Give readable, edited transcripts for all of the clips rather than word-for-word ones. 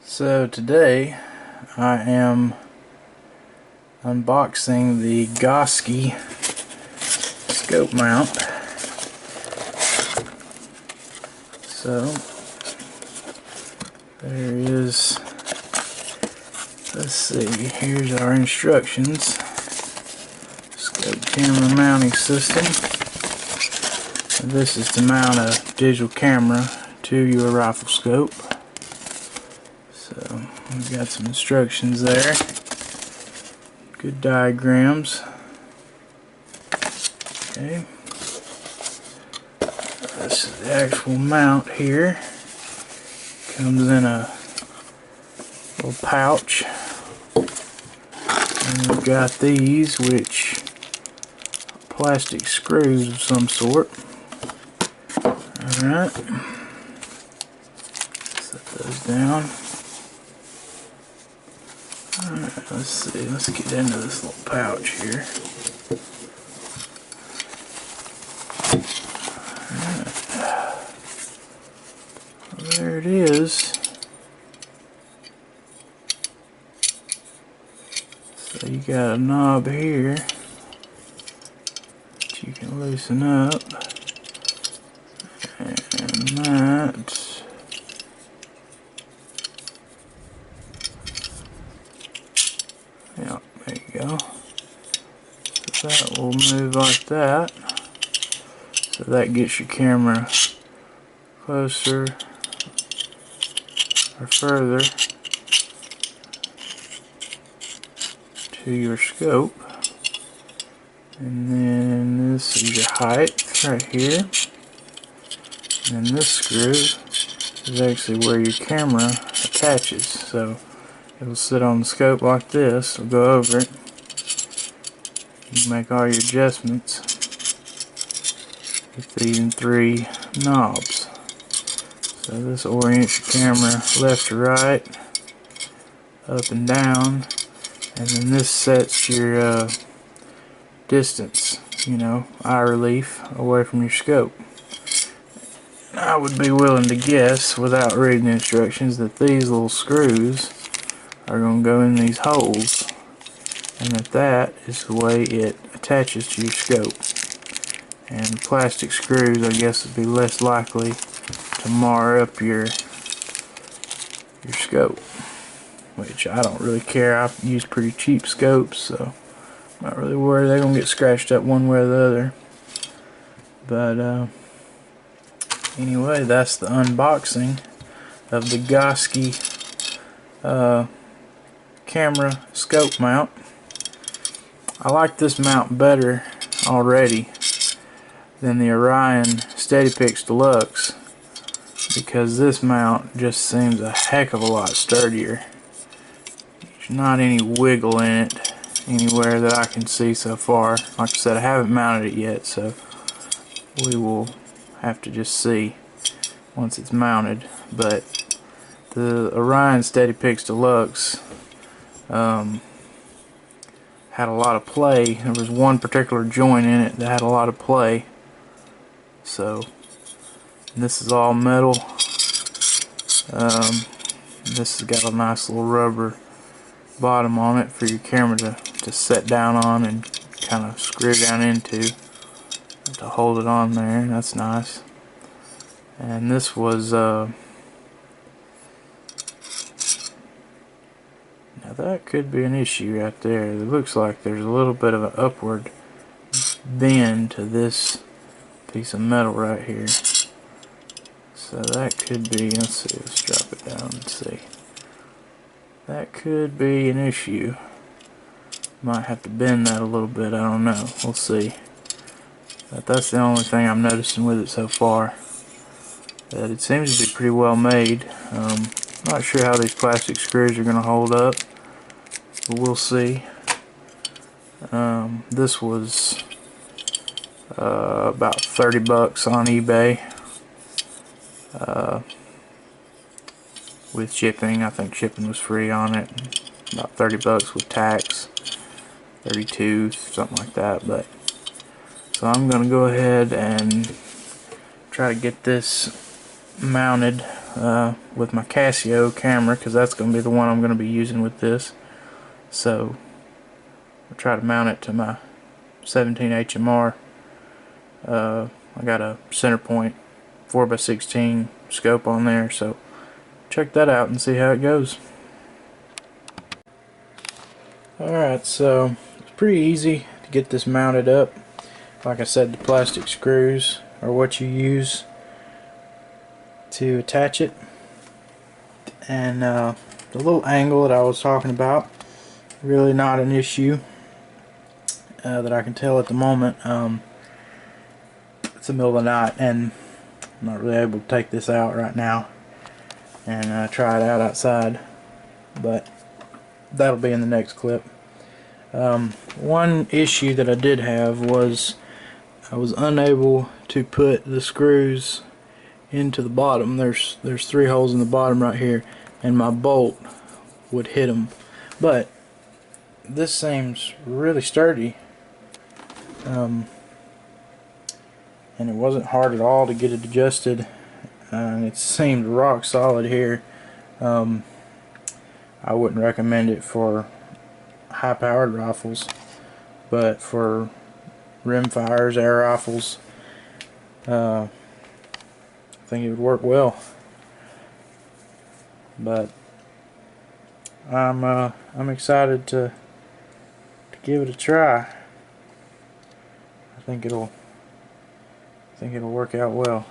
So today I am unboxing the Gosky scope mount. So there is, let's see, here's our instructions. Scope camera mounting system. And this is to mount a digital camera to your rifle scope. So we've got some instructions there. Good diagrams. Okay. This is the actual mount here. Comes in a little pouch. And we've got these, which are plastic screws of some sort. Alright. Set those down. Alright, let's see, let's get into this little pouch here. Alright. Well, there it is. So you got a knob here that you can loosen up. And that. Yeah, there you go. So that will move like that. So that gets your camera closer or further to your scope. And then this is your height right here. And this screw is actually where your camera attaches. So it'll sit on the scope like this. It'll go over it. You can make all your adjustments with these 3 knobs. So this orients your camera left to right, up and down, and then this sets your distance, eye relief away from your scope. I would be willing to guess, without reading the instructions, that these little screws are going to go in these holes, and that is the way it attaches to your scope. And plastic screws, I guess, would be less likely to mar up your scope, which I don't really care. I use pretty cheap scopes, so I'm not really worried they're going to get scratched up one way or the other. But anyway, that's the unboxing of the Gosky camera scope mount. I like this mount better already than the Orion SteadyPix Deluxe, because this mount just seems a heck of a lot sturdier. There's not any wiggle in it anywhere that I can see so far. Like I said, I haven't mounted it yet, so we will have to just see once it's mounted. But the Orion SteadyPix Deluxe had a lot of play. There was one particular joint in it that had a lot of play. So this is all metal. This has got a nice little rubber bottom on it for your camera to set down on and kind of screw down into to hold it on there. That's nice. And this was now that could be an issue right there. It looks like there's a little bit of an upward bend to this piece of metal right here. So that could be, let's see, let's drop it down and see. That could be an issue. Might have to bend that a little bit, I don't know. We'll see. But that's the only thing I'm noticing with it so far. That it seems to be pretty well made. Not sure how these plastic screws are going to hold up, but we'll see. This was about 30 bucks on eBay with shipping. I think shipping was free on it. About 30 bucks with tax, 32, something like that. But so I'm gonna go ahead and try to get this mounted with my Casio camera, because that's going to be the one I'm going to be using with this. So I'll try to mount it to my 17 HMR. I got a Centerpoint 4x16 scope on there, so check that out and see how it goes. Alright, so it's pretty easy to get this mounted up. Like I said, the plastic screws are what you use to attach it, and the little angle that I was talking about, really not an issue that I can tell at the moment. It's the middle of the night and I'm not really able to take this out right now and try it out outside, but that'll be in the next clip. One issue that I did have was I was unable to put the screws into the bottom. There's 3 holes in the bottom right here, and my bolt would hit them. But this seems really sturdy, and it wasn't hard at all to get it adjusted, and it seemed rock solid here. I wouldn't recommend it for high-powered rifles, but for rimfires, air rifles, I think it would work well. But I'm excited to give it a try. I think it'll work out well.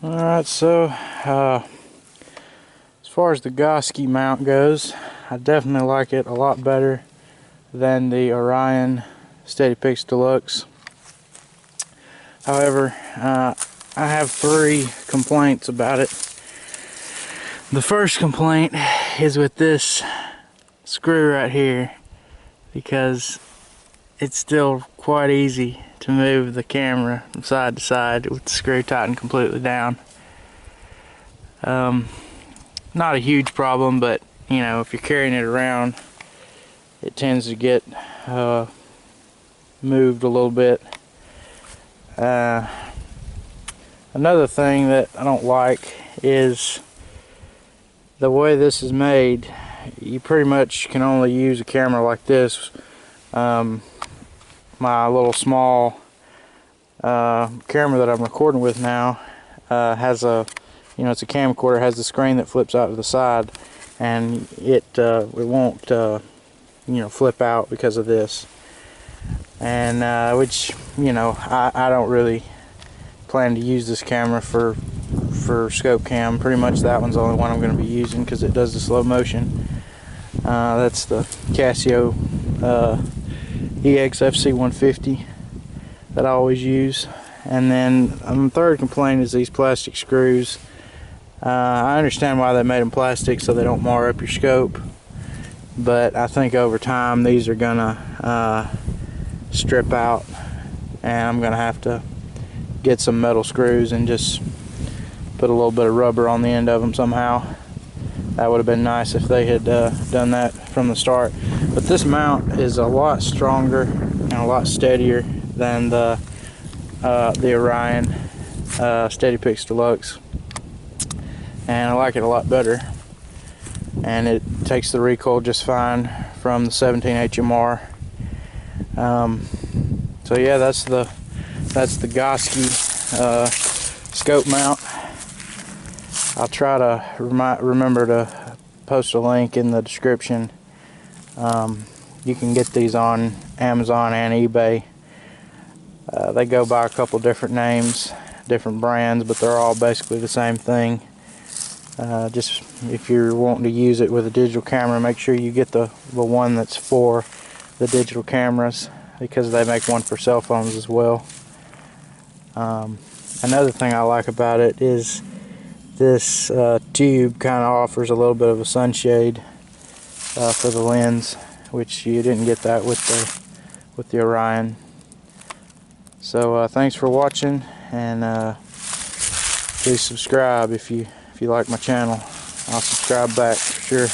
Alright, so as far as the Gosky mount goes, I definitely like it a lot better than the Orion SteadyPix Deluxe. However, I have 3 complaints about it. The first complaint is with this screw right here, because it's still quite easy to move the camera from side to side with the screw tightened completely down. Not a huge problem, but you know, if you're carrying it around, it tends to get moved a little bit. Another thing that I don't like is the way this is made. You pretty much can only use a camera like this. My little small camera that I'm recording with now has a, it's a camcorder, has the screen that flips out to the side, and it won't flip out because of this, and which I don't really plan to use this camera for scope cam. Pretty much that one's the only one I'm going to be using because it does the slow motion. That's the Casio EX-FC150 that I always use. And then the third complaint is these plastic screws. I understand why they made them plastic, so they don't mar up your scope, but I think over time these are gonna strip out, and I'm gonna have to get some metal screws and just put a little bit of rubber on the end of them somehow. That would have been nice if they had done that from the start. But this mount is a lot stronger and a lot steadier than the Orion SteadyPix Deluxe. and I like it a lot better, and it takes the recoil just fine from the 17 HMR. So yeah, that's the Gosky scope mount. I'll try to remember to post a link in the description. You can get these on Amazon and eBay. They go by a couple different names, different brands, but they're all basically the same thing. Just if you're wanting to use it with a digital camera, make sure you get the one that's for the digital cameras, because they make one for cell phones as well. Another thing I like about it is this tube kind of offers a little bit of a sunshade for the lens, which you didn't get that with the Orion. So thanks for watching, and please subscribe if you like my channel. I'll subscribe back for sure.